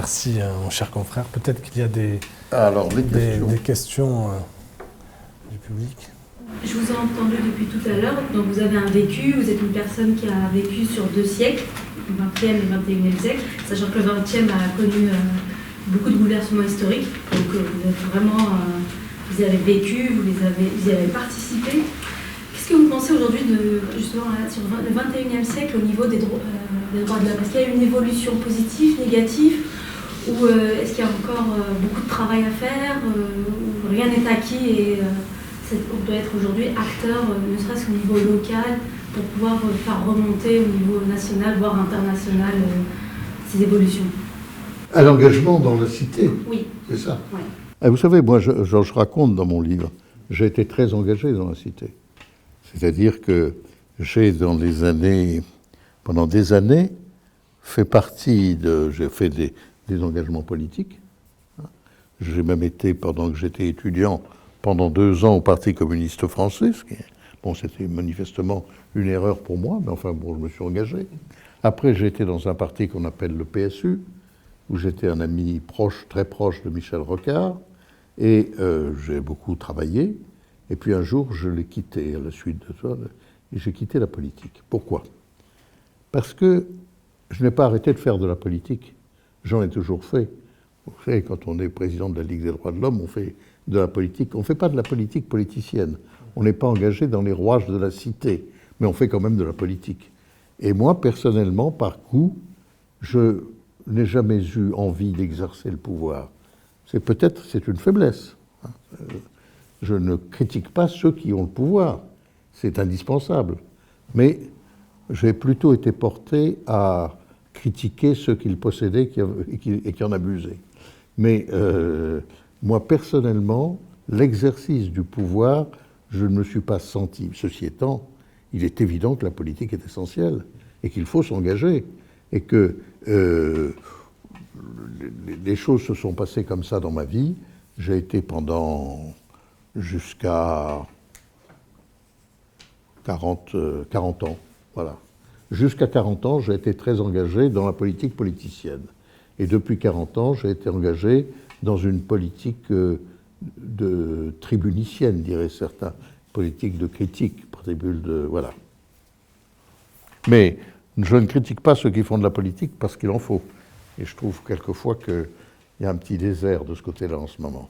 Merci, mon cher confrère. Peut-être qu'il y a des questions du public. Je vous ai entendu depuis tout à l'heure, donc vous avez un vécu, vous êtes une personne qui a vécu sur 2 siècles, le 20e et le 21e siècle, sachant que le 20e a connu beaucoup de bouleversements historiques, donc vous êtes vraiment, vous avez vécu, vous y avez participé. Qu'est-ce que vous pensez aujourd'hui justement sur le 21e siècle au niveau des droits de l'homme? Est-ce qu'il y a une évolution positive, négative, ou est-ce qu'il y a encore beaucoup de travail à faire, ou rien n'est acquis et on doit être aujourd'hui acteur, ne serait-ce qu'au niveau local, pour pouvoir faire remonter au niveau national, voire international, ces évolutions? À l'engagement dans la cité. Oui. C'est ça. Ouais. Et vous savez, moi, je raconte dans mon livre, j'ai été très engagé dans la cité. C'est-à-dire que j'ai, pendant des années, j'ai fait des engagements politiques. J'ai même été, pendant que j'étais étudiant, pendant 2 ans au Parti communiste français, c'était manifestement une erreur pour moi, mais enfin bon, je me suis engagé. Après, j'ai été dans un parti qu'on appelle le PSU, où j'étais un ami proche, très proche de Michel Rocard, et j'ai beaucoup travaillé. Et puis un jour, je l'ai quitté à la suite de ça, et j'ai quitté la politique. Pourquoi? Parce que je n'ai pas arrêté de faire de la politique. J'en ai toujours fait. Vous savez, quand on est président de la Ligue des droits de l'homme, on fait de la politique. On ne fait pas de la politique politicienne. On n'est pas engagé dans les rouages de la cité, mais on fait quand même de la politique. Et moi, personnellement, par goût, je n'ai jamais eu envie d'exercer le pouvoir. C'est une faiblesse. Je ne critique pas ceux qui ont le pouvoir. C'est indispensable. Mais j'ai plutôt été porté à critiquer ceux qui le possédaient et qui en abusaient. Mais moi, personnellement, l'exercice du pouvoir, je ne me suis pas senti. Ceci étant, il est évident que la politique est essentielle et qu'il faut s'engager. Et que les choses se sont passées comme ça dans ma vie. J'ai été jusqu'à 40 ans, voilà. Jusqu'à 40 ans, j'ai été très engagé dans la politique politicienne. Et depuis 40 ans, j'ai été engagé dans une politique de tribunicienne, diraient certains, politique de critique, voilà. Mais je ne critique pas ceux qui font de la politique parce qu'il en faut. Et je trouve quelquefois qu'il y a un petit désert de ce côté-là en ce moment.